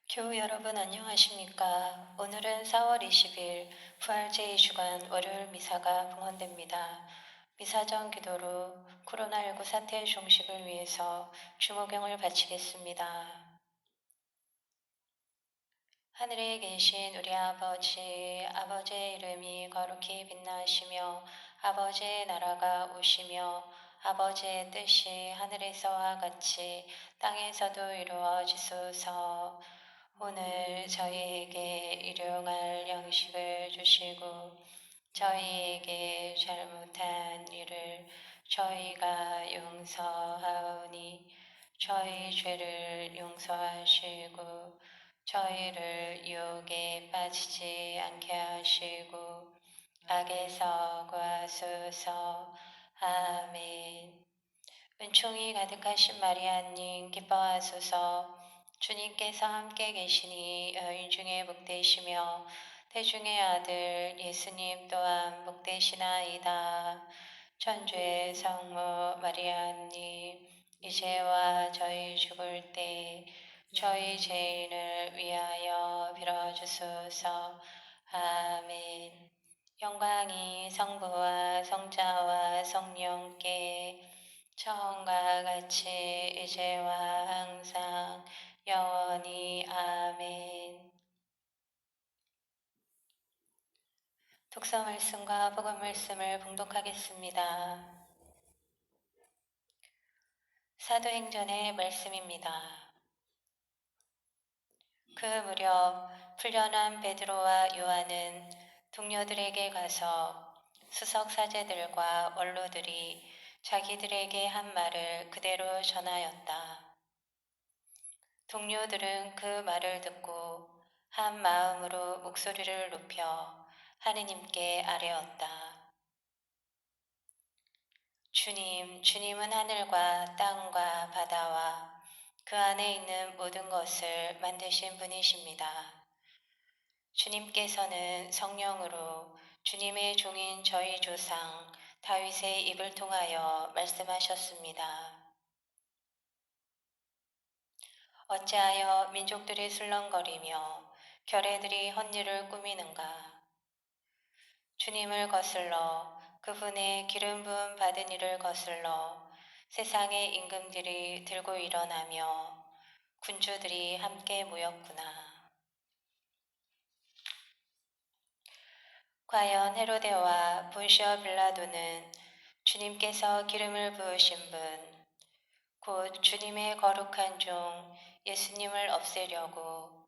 교우 여러분 안녕하십니까? 오늘은 4월 20일 부활 제2주간 월요일 미사가 봉헌됩니다. 미사 전 기도로 코로나19 사태 종식을 위해서 주목경을 바치겠습니다. 하늘에 계신 우리 아버지, 아버지의 이름이 거룩히 빛나시며 아버지의 나라가 오시며 아버지의 뜻이 하늘에서와 같이 땅에서도 이루어지소서. 오늘 저희에게 일용할 양식을 주시고 저희에게 잘못한 일을 저희가 용서하오니 저희 죄를 용서하시고 저희를 유혹에 빠지지 않게 하시고 악에서 구하소서. 아멘. 은총이 가득하신 마리아님 기뻐하소서. 주님께서 함께 계시니 여인 중에 복되시며 태중의 아들 예수님 또한 복되시나이다. 천주의 성모 마리아님 이제와 저희 죽을 때 저희 죄인을 위하여 빌어주소서. 아멘. 영광이 성부와 성자와 성령께 처음과 같이 이제와 항상 영원히 아멘. 독서 말씀과 복음 말씀을 봉독하겠습니다. 사도행전의 말씀입니다. 그 무렵 풀려난 베드로와 요한은 동료들에게 가서 수석 사제들과 원로들이 자기들에게 한 말을 그대로 전하였다. 동료들은 그 말을 듣고 한 마음으로 목소리를 높여 하느님께 아뢰었다. 주님, 주님은 하늘과 땅과 바다와 그 안에 있는 모든 것을 만드신 분이십니다. 주님께서는 성령으로 주님의 종인 저희 조상 다윗의 입을 통하여 말씀하셨습니다. 어찌하여 민족들이 술렁거리며 결애들이 헛일을 꾸미는가? 주님을 거슬러 그분의 기름 부음 받은 이를 거슬러 세상의 임금들이 들고 일어나며 군주들이 함께 모였구나. 과연 헤로데와 본시어 빌라도는 주님께서 기름을 부으신 분, 곧 주님의 거룩한 종 예수님을 없애려고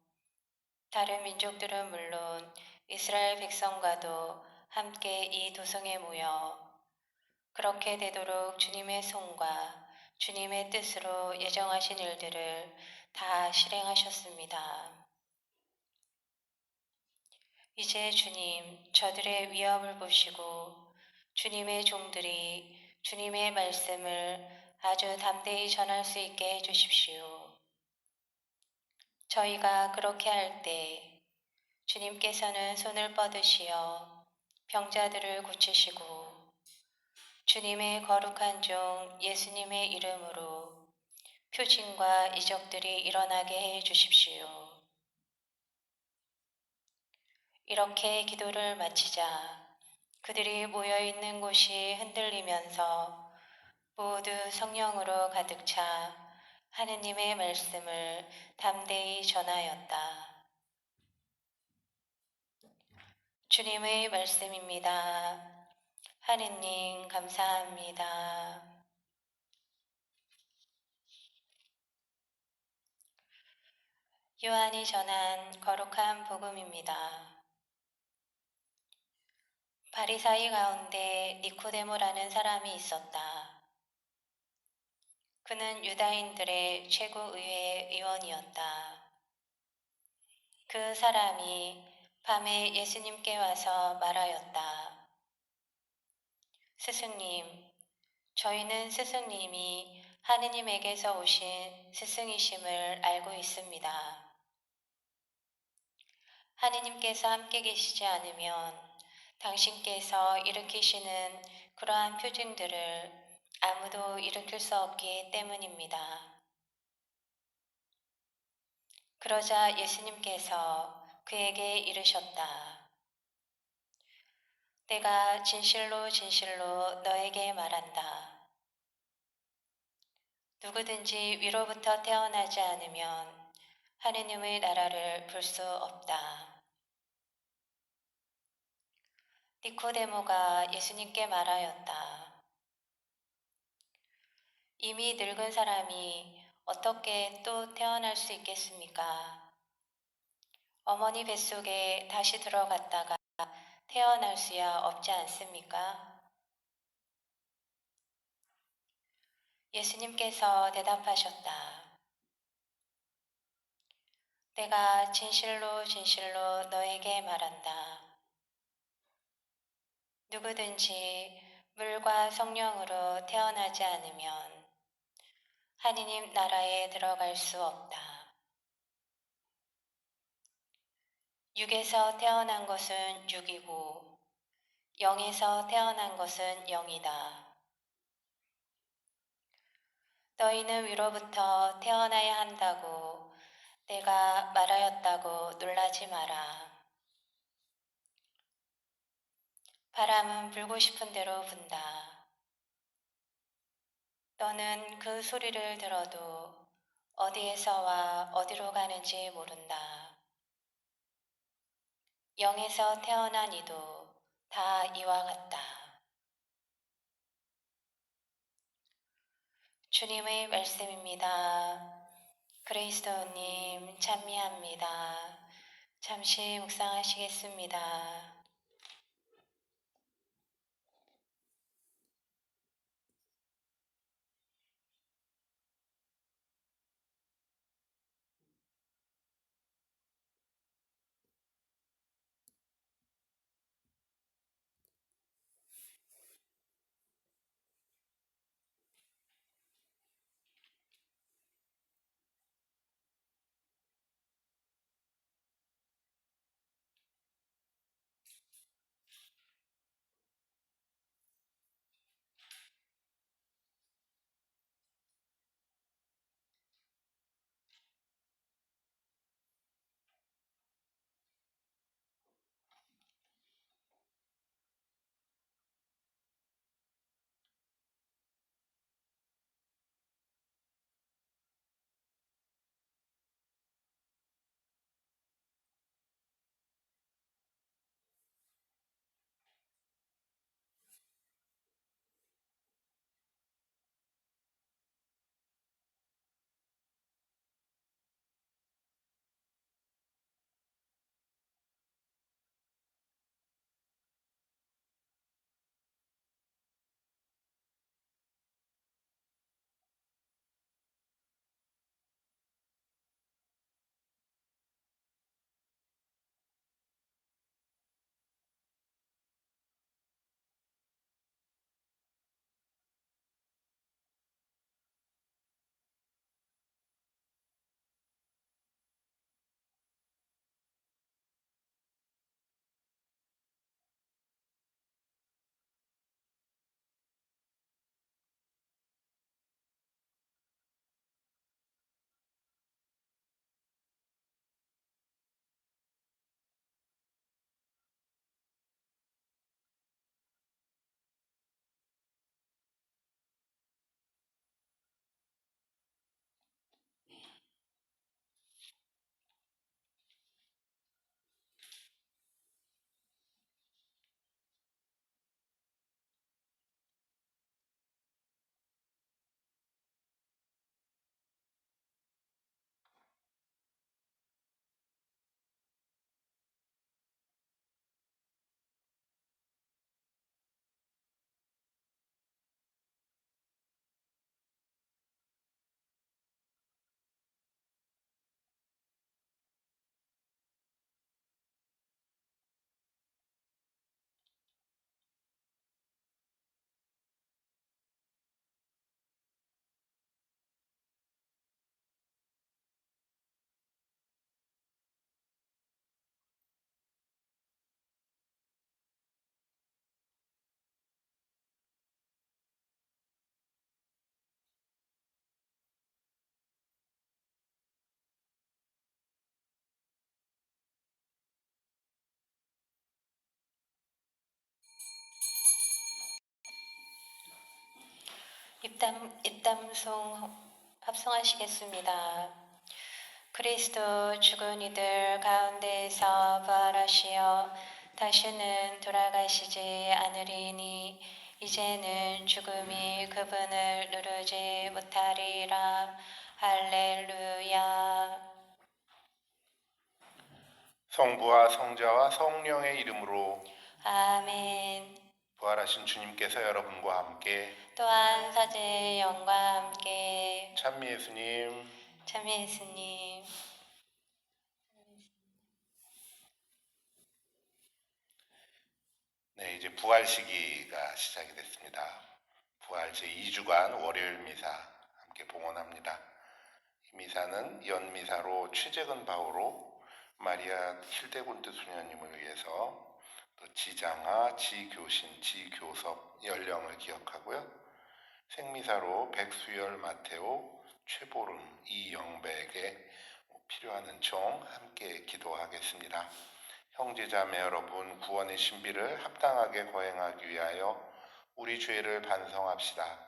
다른 민족들은 물론 이스라엘 백성과도 함께 이 도성에 모여 그렇게 되도록 주님의 손과 주님의 뜻으로 예정하신 일들을 다 실행하셨습니다. 이제 주님, 저들의 위협을 보시고 주님의 종들이 주님의 말씀을 아주 담대히 전할 수 있게 해주십시오. 저희가 그렇게 할 때 주님께서는 손을 뻗으시어 병자들을 고치시고 주님의 거룩한 종 예수님의 이름으로 표징과 이적들이 일어나게 해 주십시오. 이렇게 기도를 마치자 그들이 모여있는 곳이 흔들리면서 모두 성령으로 가득 차 하느님의 말씀을 담대히 전하였다. 주님의 말씀입니다. 하느님 감사합니다. 요한이 전한 거룩한 복음입니다. 바리사이 가운데 니코데모라는 사람이 있었다. 그는 유다인들의 최고의회 의원이었다. 그 사람이 밤에 예수님께 와서 말하였다. 스승님, 저희는 스승님이 하느님에게서 오신 스승이심을 알고 있습니다. 하느님께서 함께 계시지 않으면 당신께서 일으키시는 그러한 표징들을 아무도 일으킬 수 없기 때문입니다. 그러자 예수님께서 그에게 이르셨다. 내가 진실로 진실로 너에게 말한다. 누구든지 위로부터 태어나지 않으면 하느님의 나라를 볼 수 없다. 니코데모가 예수님께 말하였다. 이미 늙은 사람이 어떻게 또 태어날 수 있겠습니까? 어머니 뱃속에 다시 들어갔다가 태어날 수야 없지 않습니까? 예수님께서 대답하셨다. 내가 진실로 진실로 너에게 말한다. 누구든지 물과 성령으로 태어나지 않으면 하느님 나라에 들어갈 수 없다. 육에서 태어난 것은 육이고 영에서 태어난 것은 영이다. 너희는 위로부터 태어나야 한다고 내가 말하였다고 놀라지 마라. 바람은 불고 싶은 대로 분다. 너는 그 소리를 들어도 어디에서 와 어디로 가는지 모른다. 영에서 태어난 이도 다 이와 같다. 주님의 말씀입니다. 그리스도님 찬미합니다. 잠시 묵상하시겠습니다. 입담송 합성하시겠습니다. 그리스도 죽은 이들 가운데에서 부활하시어 다시는 돌아가시지 않으리니 이제는 죽음이 그분을 누르지 못하리라. 할렐루야. 성부와 성자와 성령의 이름으로 아멘. 부활하신 주님께서 여러분과 함께 또한 사제의 영과 함께 찬미 예수님, 참여 예수님. 네, 이제 부활 시기가 시작이 됐습니다. 부활 제2주간 월요일 미사 함께 봉헌합니다. 이 미사는 연미사로 최재근 바오로 마리아 힐데곤드 수녀님을 위해서 또 지장하, 지교신, 지교섭 연령을 기억하고요. 생미사로 백수열, 마테오, 최보름, 이영배에게 필요한 은총 함께 기도하겠습니다. 형제자매 여러분, 구원의 신비를 합당하게 거행하기 위하여 우리 죄를 반성합시다.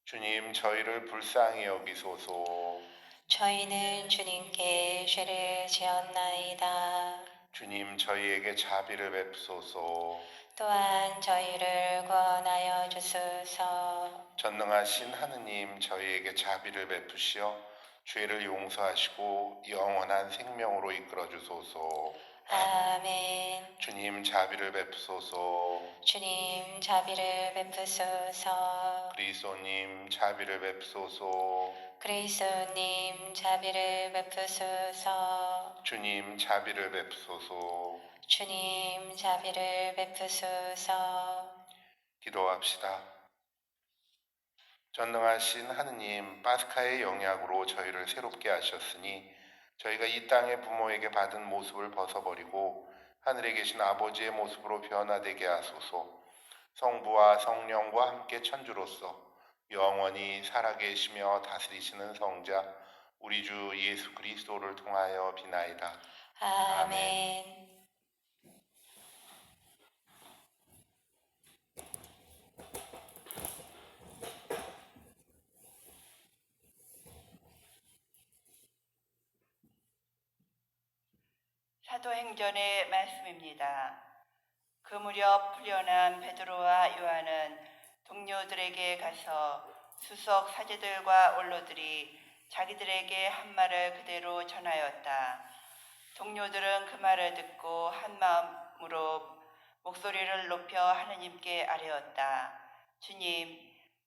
주님, 저희를 불쌍히 여기소서. 저희는 주님께 죄를 지었나이다. 주님, 저희에게 자비를 베푸소서. 또한 저희를 구원하여 주소서. 전능하신 하느님, 저희에게 자비를 베푸시어 죄를 용서하시고 영원한 생명으로 이끌어 주소서. 아멘. 주님, 자비를 베푸소서. 주님 자비를 베푸소서. 그리스도님, 자비를 베푸소서. 그리스도님 자비를 베푸소서. 주님, 자비를 베푸소서. 주님 자비를 베푸소서. 기도합시다. 전능하신 하느님, 파스카의 영약으로 저희를 새롭게 하셨으니 저희가 이 땅의 부모에게 받은 모습을 벗어버리고 하늘에 계신 아버지의 모습으로 변화되게 하소서. 성부와 성령과 함께 천주로서 영원히 살아계시며 다스리시는 성자 우리 주 예수 그리스도를 통하여 비나이다. 아멘. 사도행전의 말씀입니다. 그 무렵 풀려난 베드로와 요한은 동료들에게 가서 수석 사제들과 원로들이 자기들에게 한 말을 그대로 전하였다. 동료들은 그 말을 듣고 한 마음으로 목소리를 높여 하느님께 아뢰었다.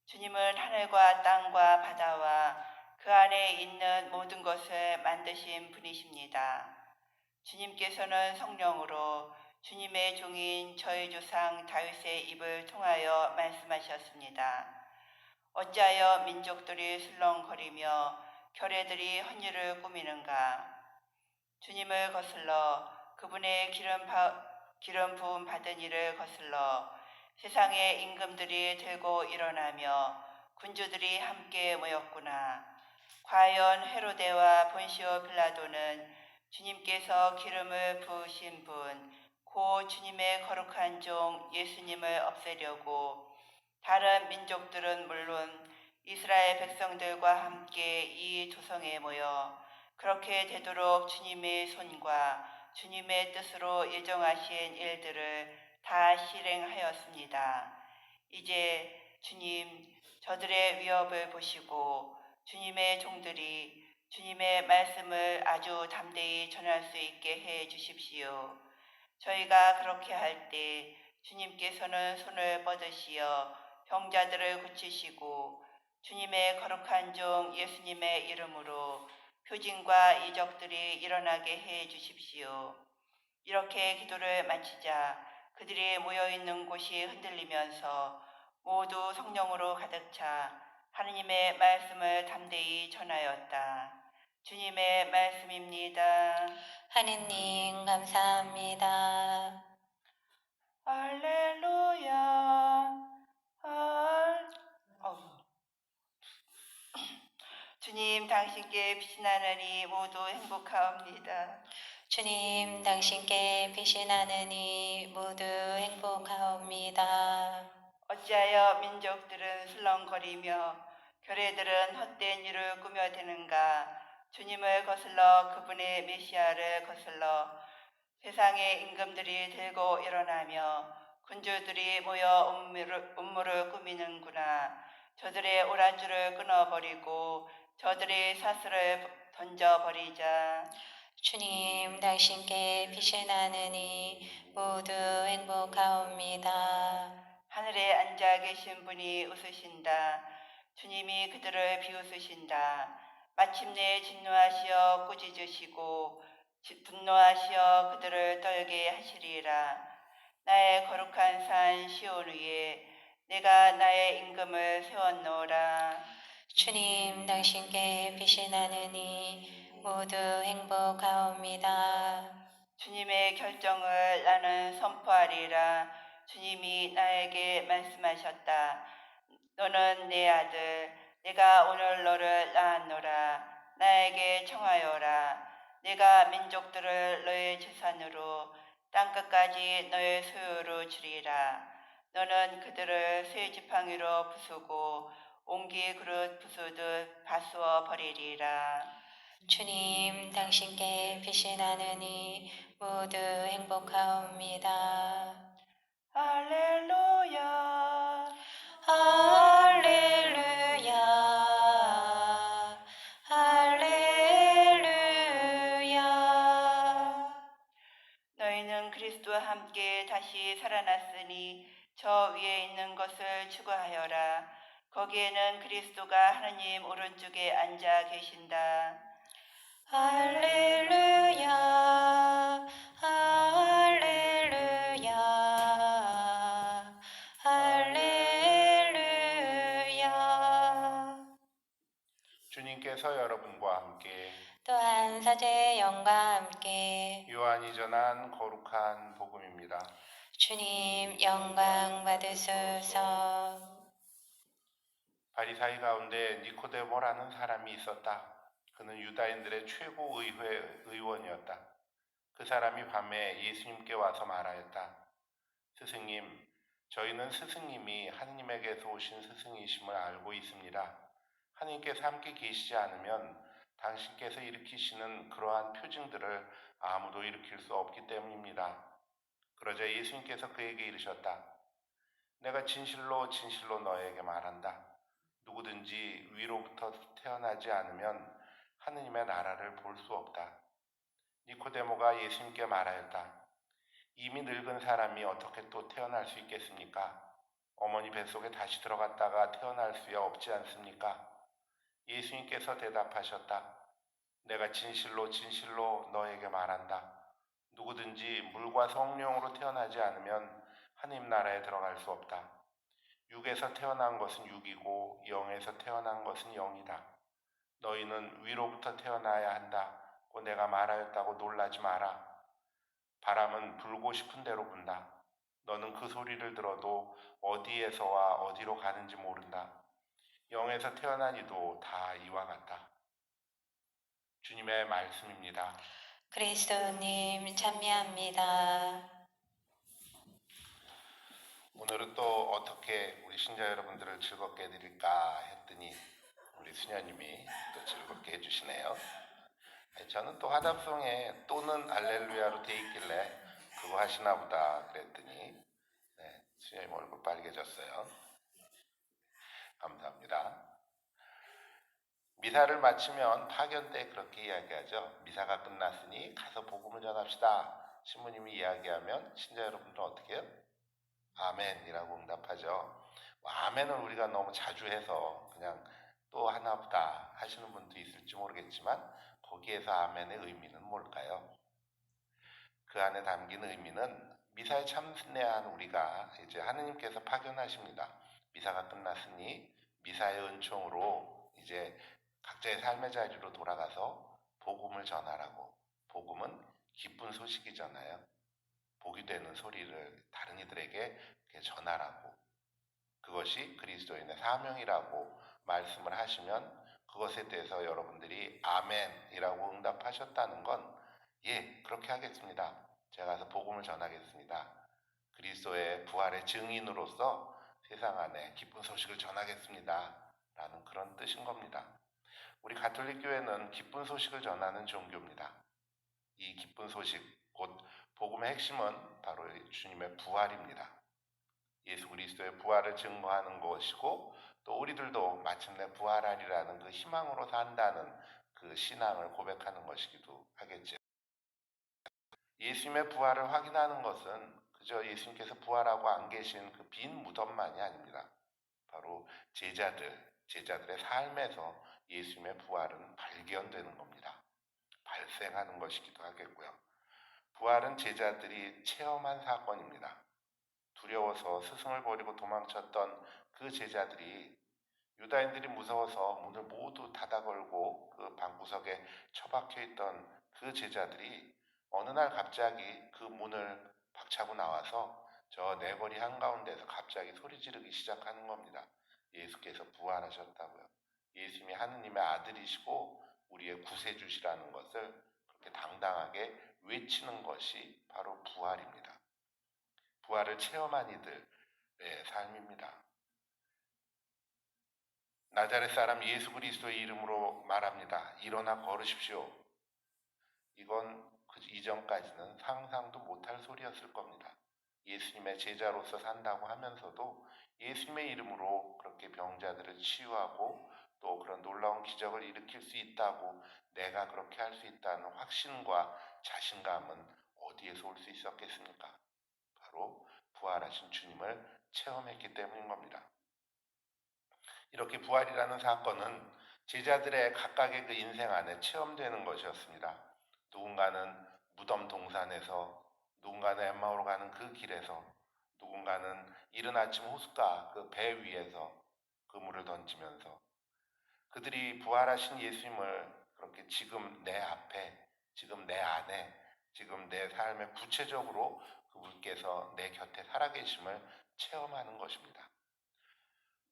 주님은 하늘과 땅과 바다와 그 안에 있는 모든 것을 만드신 분이십니다. 주님께서는 성령으로 주님의 종인 저희 조상 다윗의 입을 통하여 말씀하셨습니다. 어찌하여 민족들이 술렁거리며 결애들이 헌일을 꾸미는가? 주님을 거슬러 그분의 기름 부음 받은 이를 거슬러 세상의 임금들이 들고 일어나며 군주들이 함께 모였구나. 과연 헤로데와 본시오 빌라도는 주님께서 기름을 부으신 분, 곧 주님의 거룩한 종 예수님을 없애려고 다른 민족들은 물론 이스라엘 백성들과 함께 이 도성에 모여 그렇게 되도록 주님의 손과 주님의 뜻으로 예정하신 일들을 다 실행하였습니다. 이제 주님, 저들의 위협을 보시고 주님의 종들이 주님의 말씀을 아주 담대히 전할 수 있게 해 주십시오. 저희가 그렇게 할 때 주님께서는 손을 뻗으시어 병자들을 고치시고 주님의 거룩한 종 예수님의 이름으로 표징과 이적들이 일어나게 해 주십시오. 이렇게 기도를 마치자 그들이 모여있는 곳이 흔들리면서 모두 성령으로 가득 차 하느님의 말씀을 담대히 전하였다. 주님의 말씀입니다. 하느님 감사합니다. 할렐루야. 주님 당신께 빛이 나느니 모두 행복하옵니다. 주님, 당신께 빛이 나느니 모두 행복하옵니다. 어찌하여 민족들은 술렁거리며 교례들은 헛된 일을 꾸며대는가. 주님을 거슬러 그분의 메시아를 거슬러 세상의 임금들이 들고 일어나며 군주들이 모여 음모를 꾸미는구나. 저들의 오란줄을 끊어버리고 저들의 사슬을 던져버리자. 주님, 당신께 빛이 나느니 모두 행복하옵니다. 하늘에 앉아 계신 분이 웃으신다. 주님이 그들을 비웃으신다. 마침내 진노하시어 꾸짖으시고 분노하시어 그들을 떨게 하시리라. 나의 거룩한 산 시온 위에 내가 나의 임금을 세웠노라. 주님, 당신께 빛이 나느니 모두 행복하옵니다. 주님의 결정을 나는 선포하리라. 주님이 나에게 말씀하셨다. 너는 내 아들, 내가 오늘 너를 낳았노라. 나에게 청하여라. 내가 민족들을 너의 재산으로 땅끝까지 너의 소유로 주리라. 너는 그들을 새 지팡이로 부수고 옹기 그릇 부수듯 다스워 버리리라. 주님, 당신께 빛이 나느니 모두 행복하옵니다. 할렐루야. 할렐루야, 할렐루야. 너희는 그리스도와 함께 다시 살아났으니 저 위에 있는 것을 추구하여라. 거기에는 그리스도가 하느님 오른쪽에 앉아 계신다. 할렐루야, 할렐루야, 할렐루야. 주님께서 여러분과 함께 또한 사제의 영과 함께 요한이 전한 거룩한 복음입니다. 주님 영광 받으소서. 바리사이 가운데 니코데모라는 사람이 있었다. 그는 유다인들의 최고 의원이었다. 그 사람이 밤에 예수님께 와서 말하였다. 스승님, 저희는 스승님이 하느님에게서 오신 스승이심을 알고 있습니다. 하느님께서 함께 계시지 않으면 당신께서 일으키시는 그러한 표징들을 아무도 일으킬 수 없기 때문입니다. 그러자 예수님께서 그에게 이르셨다. 내가 진실로 진실로 너에게 말한다. 누구든지 위로부터 태어나지 않으면 하느님의 나라를 볼 수 없다. 니코데모가 예수님께 말하였다. 이미 늙은 사람이 어떻게 또 태어날 수 있겠습니까? 어머니 뱃속에 다시 들어갔다가 태어날 수야 없지 않습니까? 예수님께서 대답하셨다. 내가 진실로 진실로 너에게 말한다. 누구든지 물과 성령으로 태어나지 않으면 하느님 나라에 들어갈 수 없다. 육에서 태어난 것은 육이고 영에서 태어난 것은 영이다. 너희는 위로부터 태어나야 한다고 내가 말하였다고 놀라지 마라. 바람은 불고 싶은 대로 분다. 너는 그 소리를 들어도 어디에서와 어디로 가는지 모른다. 영에서 태어난 이도 다 이와 같다. 주님의 말씀입니다. 그리스도님 찬미합니다. 오늘은 또 어떻게 우리 신자 여러분들을 즐겁게 해드릴까 했더니 우리 수녀님이 또 즐겁게 해주시네요. 저는 또 화답송에 또는 알렐루야로 돼 있길래 그거 하시나 보다 그랬더니 수녀님 얼굴 빨개졌어요. 감사합니다. 미사를 마치면 파견 때 그렇게 이야기하죠. 미사가 끝났으니 가서 복음을 전합시다. 신부님이 이야기하면 신자 여러분들은 어떻게 해요? 아멘이라고 응답하죠. 아멘을 우리가 너무 자주 해서 그냥 또 하나보다 하시는 분도 있을지 모르겠지만 거기에서 아멘의 의미는 뭘까요? 그 안에 담긴 의미는 미사에 참여한 우리가 이제 하느님께서 파견하십니다. 미사가 끝났으니 미사의 은총으로 이제 각자의 삶의 자리로 돌아가서 복음을 전하라고. 복음은 기쁜 소식이잖아요. 복이 되는 소리를 다른 이들에게 전하라고. 그것이 그리스도인의 사명이라고 말씀을 하시면 그것에 대해서 여러분들이 아멘이라고 응답하셨다는 건 예, 그렇게 하겠습니다. 제가 가서 복음을 전하겠습니다. 그리스도의 부활의 증인으로서 세상 안에 기쁜 소식을 전하겠습니다. 라는 그런 뜻인 겁니다. 우리 가톨릭 교회는 기쁜 소식을 전하는 종교입니다. 이 기쁜 소식, 곧 복음의 핵심은 바로 주님의 부활입니다. 예수 그리스도의 부활을 증거하는 것이고 또 우리들도 마침내 부활하리라는 그 희망으로 산다는 그 신앙을 고백하는 것이기도 하겠죠. 예수님의 부활을 확인하는 것은 그저 예수님께서 부활하고 안 계신 그 빈 무덤만이 아닙니다. 바로 제자들의 삶에서 예수님의 부활은 발견되는 겁니다. 발생하는 것이기도 하겠고요. 부활은 제자들이 체험한 사건입니다. 두려워서 스승을 버리고 도망쳤던 그 제자들이 유다인들이 무서워서 문을 모두 닫아 걸고 그 방구석에 처박혀 있던 그 제자들이 어느 날 갑자기 그 문을 박차고 나와서 저 네거리 한가운데서 갑자기 소리 지르기 시작하는 겁니다. 예수께서 부활하셨다고요. 예수님이 하느님의 아들이시고 우리의 구세주시라는 것을 그렇게 당당하게 외치는 것이 바로 부활입니다. 부활을 체험한 이들의 삶입니다. 나자렛 사람 예수 그리스도의 이름으로 말합니다. 일어나 걸으십시오. 이건 그 이전까지는 상상도 못할 소리였을 겁니다. 예수님의 제자로서 산다고 하면서도 예수님의 이름으로 그렇게 병자들을 치유하고 또 그런 놀라운 기적을 일으킬 수 있다고 내가 그렇게 할 수 있다는 확신과 자신감은 어디에서 올 수 있었겠습니까? 바로 부활하신 주님을 체험했기 때문인 겁니다. 이렇게 부활이라는 사건은 제자들의 각각의 그 인생 안에 체험되는 것이었습니다. 누군가는 무덤 동산에서, 누군가는 엠마오로 가는 그 길에서, 누군가는 이른 아침 호숫가 그 배 위에서 그물을 던지면서 그들이 부활하신 예수님을 그렇게 지금 내 앞에, 지금 내 안에, 지금 내 삶에 구체적으로 그분께서 내 곁에 살아계심을 체험하는 것입니다.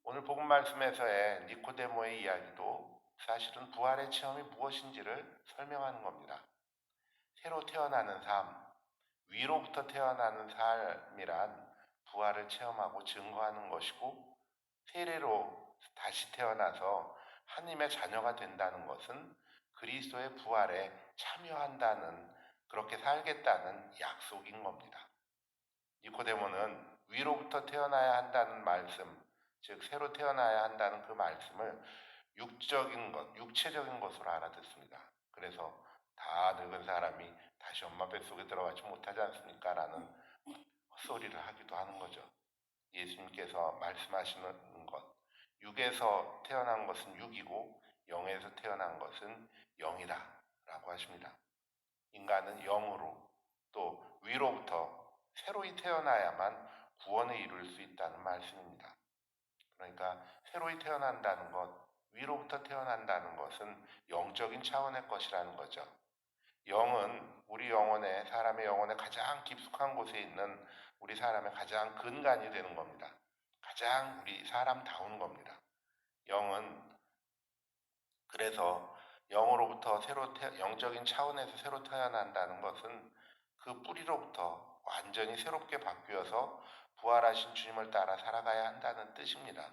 오늘 복음 말씀에서의 니코데모의 이야기도 사실은 부활의 체험이 무엇인지를 설명하는 겁니다. 새로 태어나는 삶, 위로부터 태어나는 삶이란 부활을 체험하고 증거하는 것이고 세례로 다시 태어나서 하나님의 자녀가 된다는 것은 그리스도의 부활에 참여한다는 그렇게 살겠다는 약속인 겁니다. 니코데모는 위로부터 태어나야 한다는 말씀, 즉 새로 태어나야 한다는 그 말씀을 육적인 것, 육체적인 것으로 알아듣습니다. 그래서 다 늙은 사람이 다시 엄마 뱃속에 들어가지 못하지 않습니까? 라는 헛소리를 하기도 하는 거죠. 예수님께서 말씀하시는 것, 육에서 태어난 것은 육이고 영에서 태어난 것은 영이다 라고 하십니다. 인간은 영으로 또 위로부터 새로이 태어나야만 구원을 이룰 수 있다는 말씀입니다. 그러니까 새로이 태어난다는 것, 위로부터 태어난다는 것은 영적인 차원의 것이라는 거죠. 영은 우리 영혼에, 사람의 영혼에 가장 깊숙한 곳에 있는 우리 사람의 가장 근간이 되는 겁니다. 가장 우리 사람다운 겁니다. 영은 그래서 영으로부터 영적인 차원에서 새로 태어난다는 것은 그 뿌리로부터 완전히 새롭게 바뀌어서 부활하신 주님을 따라 살아가야 한다는 뜻입니다.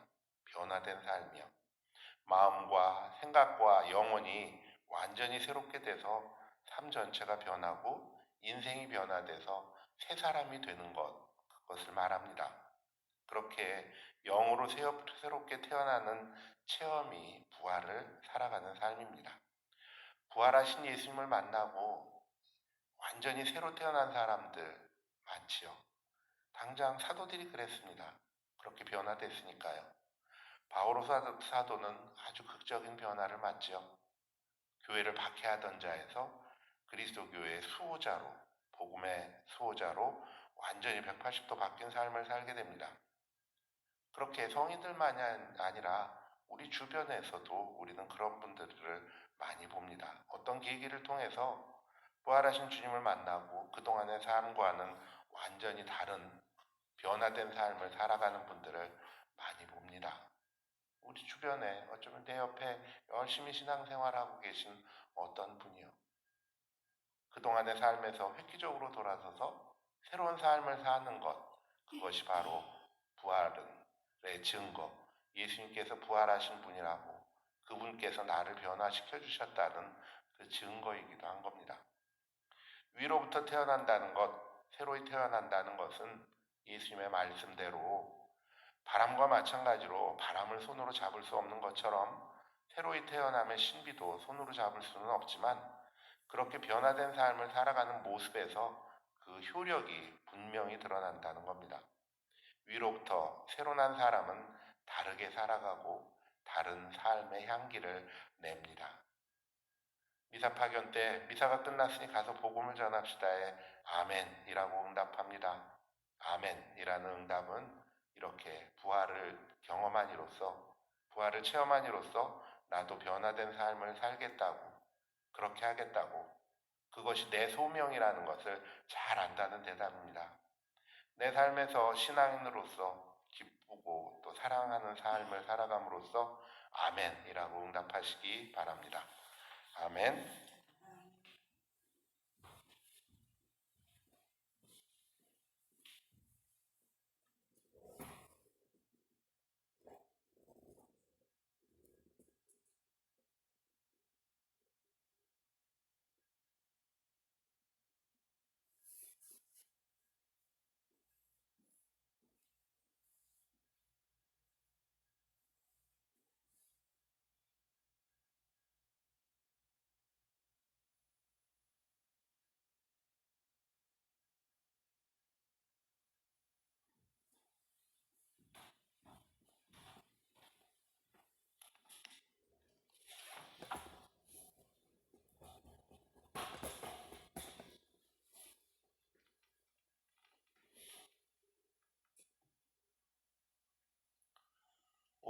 변화된 삶이요. 마음과 생각과 영혼이 완전히 새롭게 돼서 삶 전체가 변하고 인생이 변화돼서 새 사람이 되는 것, 그것을 말합니다. 그렇게 영으로 새롭게 태어나는 체험이 부활을 살아가는 삶입니다. 부활하신 예수님을 만나고 완전히 새로 태어난 사람들 많지요. 당장 사도들이 그랬습니다. 그렇게 변화됐으니까요. 바오로 사도는 아주 극적인 변화를 맞지요. 교회를 박해하던 자에서 그리스도 교회의 수호자로, 복음의 수호자로 완전히 180도 바뀐 삶을 살게 됩니다. 그렇게 성인들만이 아니라 우리 주변에서도 우리는 그런 분들을 많이 봅니다. 어떤 계기를 통해서 부활하신 주님을 만나고 그동안의 삶과는 완전히 다른 변화된 삶을 살아가는 분들을 많이 봅니다. 우리 주변에 어쩌면 내 옆에 열심히 신앙생활하고 계신 어떤 분이요. 그동안의 삶에서 획기적으로 돌아서서 새로운 삶을 사는 것, 그것이 바로 부활의 증거, 예수님께서 부활하신 분이라고 그분께서 나를 변화시켜 주셨다는 그 증거이기도 한 겁니다. 위로부터 태어난다는 것, 새로이 태어난다는 것은 예수님의 말씀대로 바람과 마찬가지로 바람을 손으로 잡을 수 없는 것처럼 새로이 태어남의 신비도 손으로 잡을 수는 없지만 그렇게 변화된 삶을 살아가는 모습에서 그 효력이 분명히 드러난다는 겁니다. 위로부터 새로 난 사람은 다르게 살아가고 다른 삶의 향기를 냅니다. 미사 파견 때 미사가 끝났으니 가서 복음을 전합시다에 아멘이라고 응답합니다. 아멘이라는 응답은 이렇게 부활을 경험한 이로써 부활을 체험한 이로써 나도 변화된 삶을 살겠다고 그렇게 하겠다고 그것이 내 소명이라는 것을 잘 안다는 대답입니다. 내 삶에서 신앙인으로서 기쁘고 또 사랑하는 삶을 살아감으로써 아멘이라고 응답하시기 바랍니다. 아멘.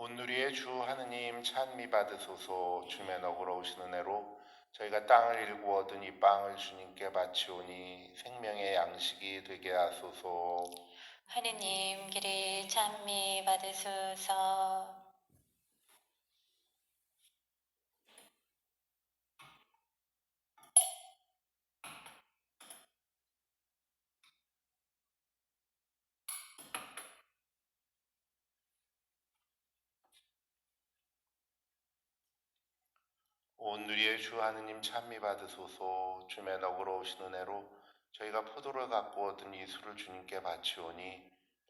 온누리의 주 하느님 찬미 받으소서. 주의 너그러우신 은혜로 저희가 땅을 일구 얻은 이 빵을 주님께 바치오니 생명의 양식이 되게 하소서. 하느님 길이 찬미 받으소서. 온누리의 주 하느님 찬미 받으소서. 주의 너그러우신 은혜로 저희가 포도를 갖고 얻은 이 술을 주님께 바치오니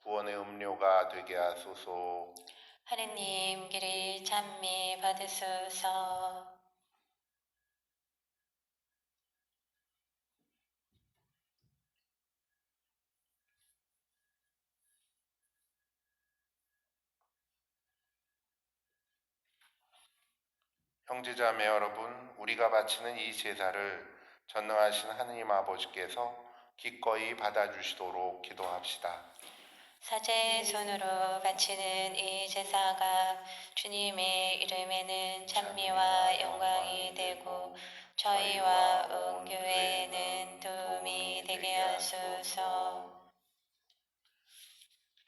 구원의 음료가 되게 하소서. 하느님 길이 찬미 받으소서. 형제자매 여러분, 우리가 바치는 이 제사를 전능하신 하느님 아버지께서 기꺼이 받아주시도록 기도합시다. 사제 손으로 바치는 이 제사가 주님의 이름에는 찬미와 영광이 되고 저희와 온 교회에는 도움이 되게 하소서.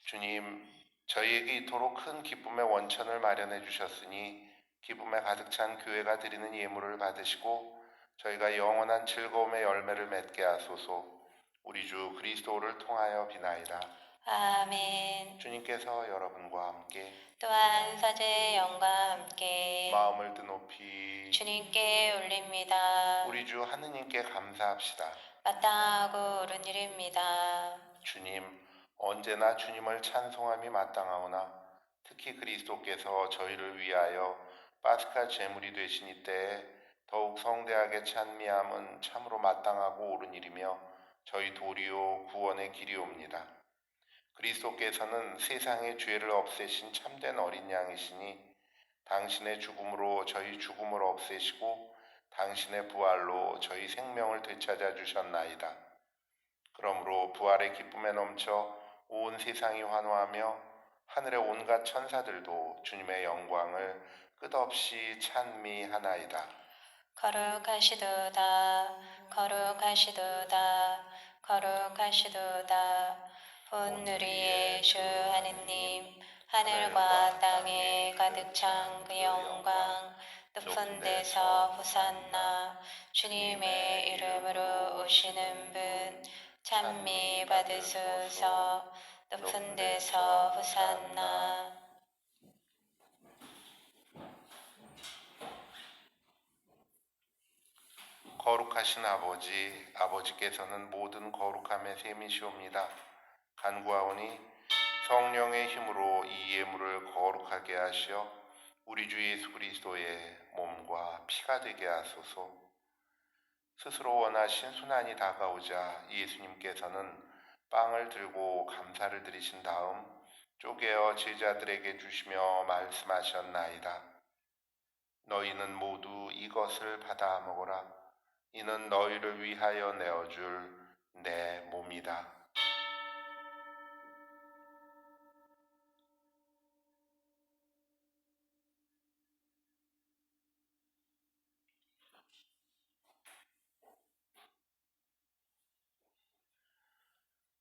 주님, 저희에게 이토록 큰 기쁨의 원천을 마련해 주셨으니 기쁨에 가득 찬 교회가 드리는 예물을 받으시고 저희가 영원한 즐거움의 열매를 맺게 하소서. 우리 주 그리스도를 통하여 비나이다. 아멘. 주님께서 여러분과 함께 또한 사제의 영과 함께 마음을 드높이 주님께 올립니다. 우리 주 하느님께 감사합시다. 마땅하고 옳은 일입니다. 주님, 언제나 주님을 찬송함이 마땅하오나 특히 그리스도께서 저희를 위하여 파스카 제물이 되신 이때에 더욱 성대하게 찬미함은 참으로 마땅하고 옳은 일이며 저희 도리요 구원의 길이옵니다. 그리스도께서는 세상의 죄를 없애신 참된 어린 양이시니 당신의 죽음으로 저희 죽음을 없애시고 당신의 부활로 저희 생명을 되찾아 주셨나이다. 그러므로 부활의 기쁨에 넘쳐 온 세상이 환호하며 하늘의 온갖 천사들도 주님의 영광을 끝없이 찬미하나이다. 거룩하시도다. 거룩하시도다. 거룩하시도다. 온누리의 주 하느님 하늘과 땅에 가득 찬 그 영광 높은 데서 호산나. 주님의 이름으로 오시는 분 찬미 받으소서. 높은 데서 호산나. 거룩하신 아버지, 아버지께서는 모든 거룩함의 셈이시옵니다. 간구하오니 성령의 힘으로 이 예물을 거룩하게 하시어 우리 주 예수 그리스도의 몸과 피가 되게 하소서. 스스로 원하신 순환이 다가오자 예수님께서는 빵을 들고 감사를 드리신 다음 쪼개어 제자들에게 주시며 말씀하셨나이다. 너희는 모두 이것을 받아 먹어라. 이는 너희를 위하여 내어줄 내 몸이다.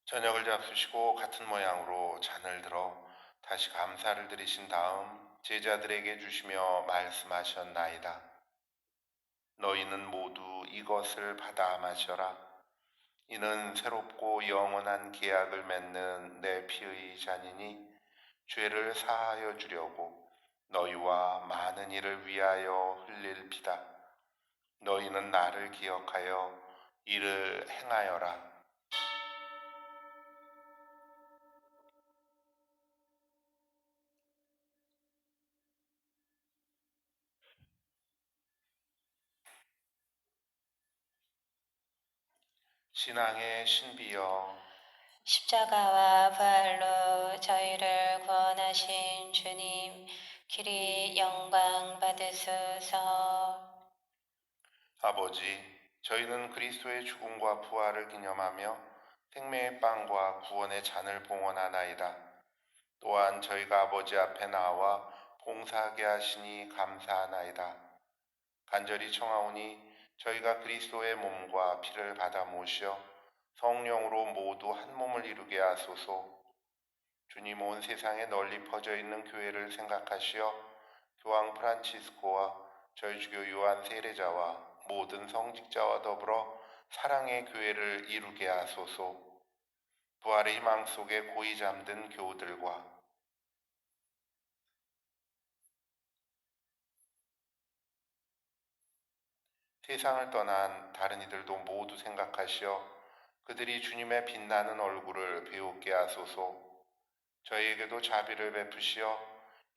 저녁을 잡수시고 같은 모양으로 잔을 들어 다시 감사를 드리신 다음 제자들에게 주시며 말씀하셨나이다. 너희는 모두 이것을 받아 마셔라. 이는 새롭고 영원한 계약을 맺는 내 피의 잔이니 죄를 사하여 주려고 너희와 많은 이를 위하여 흘릴 피다. 너희는 나를 기억하여 이를 행하여라. 신앙의 신비여, 십자가와 부활로 저희를 구원하신 주님, 길이 영광 받으소서. 아버지, 저희는 그리스도의 죽음과 부활을 기념하며 생명의 빵과 구원의 잔을 봉헌하나이다. 또한 저희가 아버지 앞에 나와 봉사하게 하시니 감사하나이다. 간절히 청하오니 저희가 그리스도의 몸과 피를 받아 모시어 성령으로 모두 한 몸을 이루게 하소서. 주님, 온 세상에 널리 퍼져 있는 교회를 생각하시어 교황 프란치스코와 저희 주교 요한 세례자와 모든 성직자와 더불어 사랑의 교회를 이루게 하소서. 부활의 희망 속에 고이 잠든 교우들과 세상을 떠난 다른 이들도 모두 생각하시어 그들이 주님의 빛나는 얼굴을 배우게 하소서. 저희에게도 자비를 베푸시어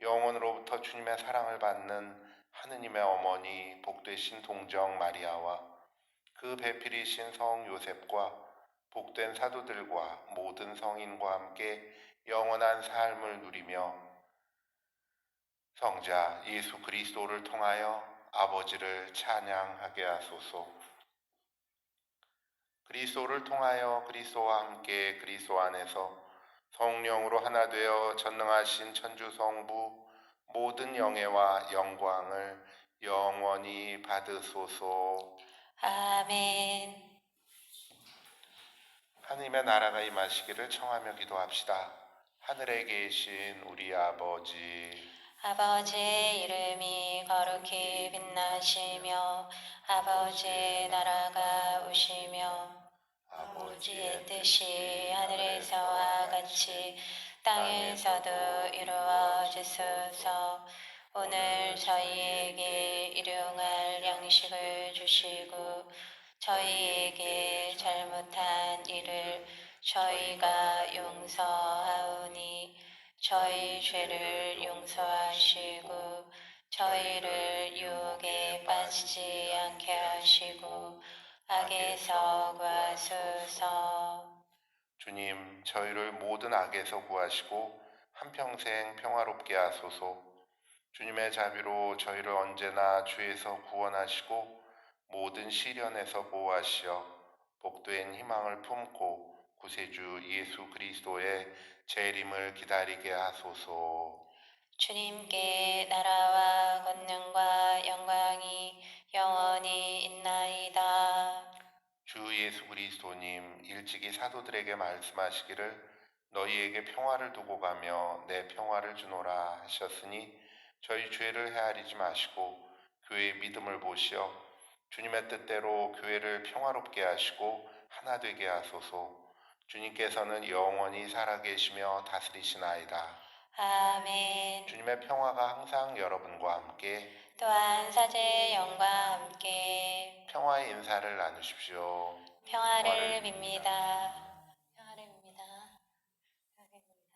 영원으로부터 주님의 사랑을 받는 하느님의 어머니 복되신 동정 마리아와 그 배필이신 성 요셉과 복된 사도들과 모든 성인과 함께 영원한 삶을 누리며 성자 예수 그리스도를 통하여 아버지를 찬양하게 하소서. 그리스도를 통하여 그리스도와 함께 그리스도 안에서 성령으로 하나 되어 전능하신 천주 성부 모든 영예와 영광을 영원히 받으소서. 아멘. 하느님의 나라가 임하시기를 청하며 기도합시다. 하늘에 계신 우리 아버지, 아버지의 이름이 거룩히 빛나시며 아버지의 나라가 오시며 아버지의 뜻이 하늘에서와 같이 땅에서도 이루어지소서. 오늘 저희에게 일용할 양식을 주시고 저희에게 잘못한 일을 저희가 용서하오니 저희 죄를 용서하시고 저희를 유혹에 빠지지 않게 하시고 악에서 구하소서. 주님, 저희를 모든 악에서 구하시고 한평생 평화롭게 하소서. 주님의 자비로 저희를 언제나 죄에서 구원하시고 모든 시련에서 보호하시어 복된 희망을 품고 구세주 예수 그리스도의 재림을 기다리게 하소서. 주님께 나라와 권능과 영광이 영원히 있나이다. 주 예수 그리스도님 일찍이 사도들에게 말씀하시기를 너희에게 평화를 두고 가며 내 평화를 주노라 하셨으니 저희 죄를 헤아리지 마시고 교회의 믿음을 보시어 주님의 뜻대로 교회를 평화롭게 하시고 하나 되게 하소서. 주님께서는 영원히 살아계시며 다스리시나이다. 아멘. 주님의 평화가 항상 여러분과 함께 또한 사제의 영과 함께 평화의 인사를 나누십시오. 평화를 빕니다. 평화를 빕니다. 평화를 빕니다.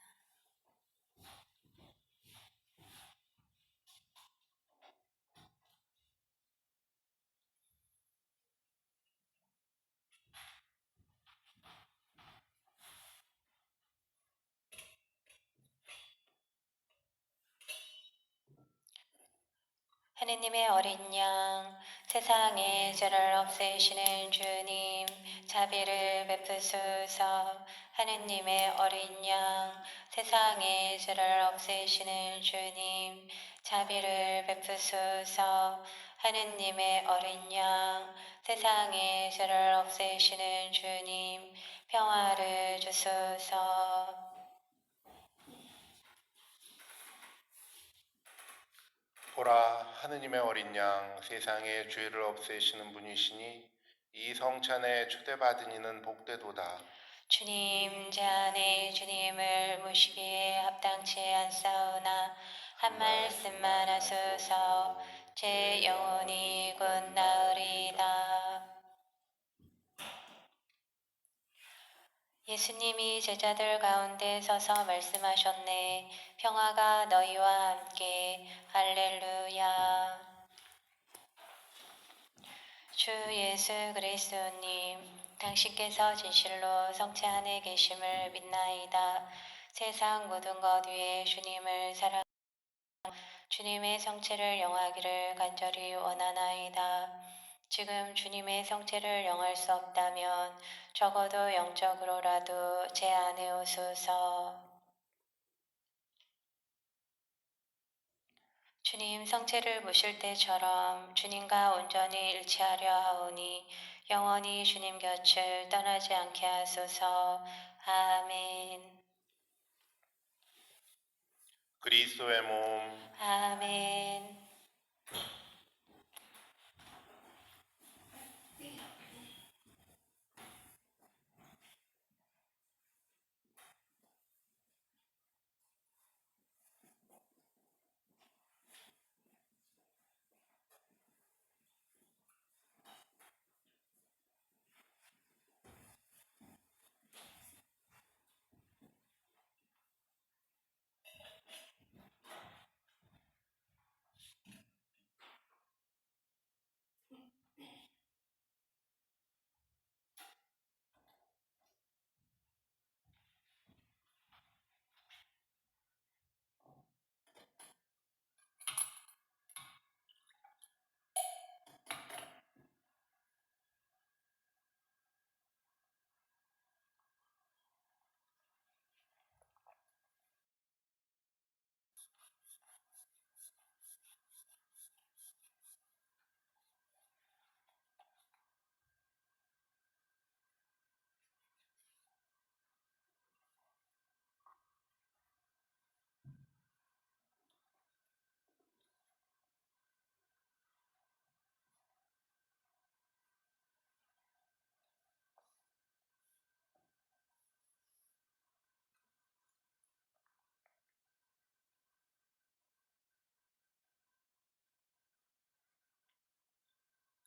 하느님의 어린 양, 세상의 죄를 없애시는 주님, 자비를 베푸소서. 하느님의 어린 양, 세상의 죄를 없애시는 주님, 자비를 베푸소서. 하느님의 어린 양, 세상의 죄를 없애시는 주님, 평화를 주소서. 보라, 하느님의 어린 양, 세상의 죄를 없애시는 분이시니 이 성찬에 초대받은 이는 복되도다. 주님, 제 안에 주님을 모시기에 합당치 않사오나 한 말씀만 하소서. 제 영혼이 곧 나으리이다. 예수님이 제자들 가운데 서서 말씀하셨네. 평화가 너희와 함께. 할렐루야. 주 예수 그리스도님, 당신께서 진실로 성체 안에 계심을 믿나이다. 세상 모든 것 위에 주님을 사랑, 주님의 성체를 영하기를 간절히 원하나이다. 지금 주님의 성체를 영할 수 없다면 적어도 영적으로라도 제 안에 오소서. 주님 성체를 모실 때처럼 주님과 온전히 일치하려 하오니 영원히 주님 곁을 떠나지 않게 하소서. 아멘. 그리스도의 몸, 아멘.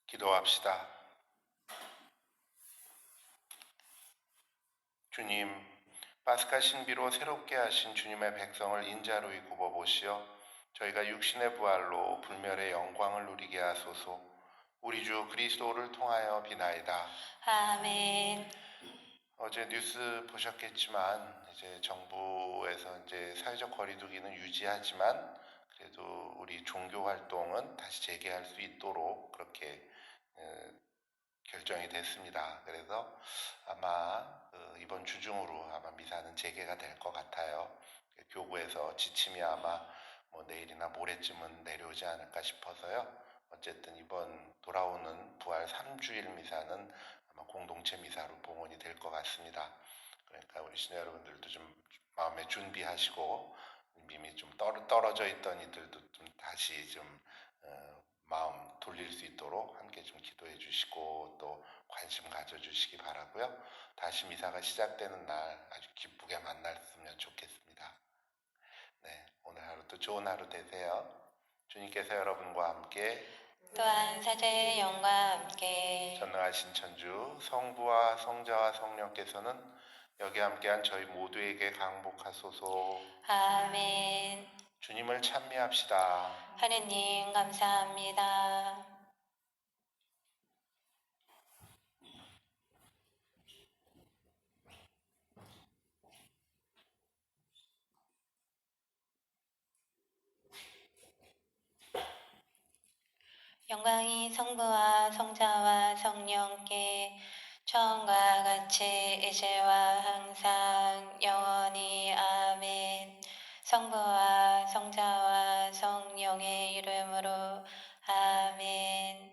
기도합시다. 주님, 파스카 신비로 새롭게 하신 주님의 백성을 인자로이 굽어보시어 저희가 육신의 부활로 불멸의 영광을 누리게 하소서. 우리 주 그리스도를 통하여 비나이다. 아멘. 어제 뉴스 보셨겠지만 이제 정부에서 이제 사회적 거리두기는 유지하지만 그래도 우리 종교 활동은 다시 재개할 수 있도록 그렇게 결정이 됐습니다. 그래서 아마 이번 주 중으로 아마 미사는 재개가 될 것 같아요. 교구에서 지침이 아마 뭐 내일이나 모레쯤은 내려오지 않을까 싶어서요. 어쨌든 이번 돌아오는 부활 3주일 미사는 아마 공동체 미사로 봉헌이 될 것 같습니다. 그러니까 우리 신뢰 여러분들도 좀 마음에 준비하시고 이미 좀 떨어져 있던 이들도 좀 다시 좀 마음 돌릴 수 있도록 함께 좀 기도해 주시고 또 관심 가져주시기 바라고요. 다시 미사가 시작되는 날 아주 기쁘게 만났으면 좋겠습니다. 네, 오늘 하루도 좋은 하루 되세요. 주님께서 여러분과 함께 또한 사제의 영과 함께 전능하신 천주 성부와 성자와 성령께서는 여기 함께한 저희 모두에게 강복하소서. 아멘. 주님을 찬미합시다. 하느님 감사합니다. 영광이 성부와 성자와 성령께 처음과 같이 이제와 항상 영원히 아멘. 성부와 성자와 성령의 이름으로 아멘.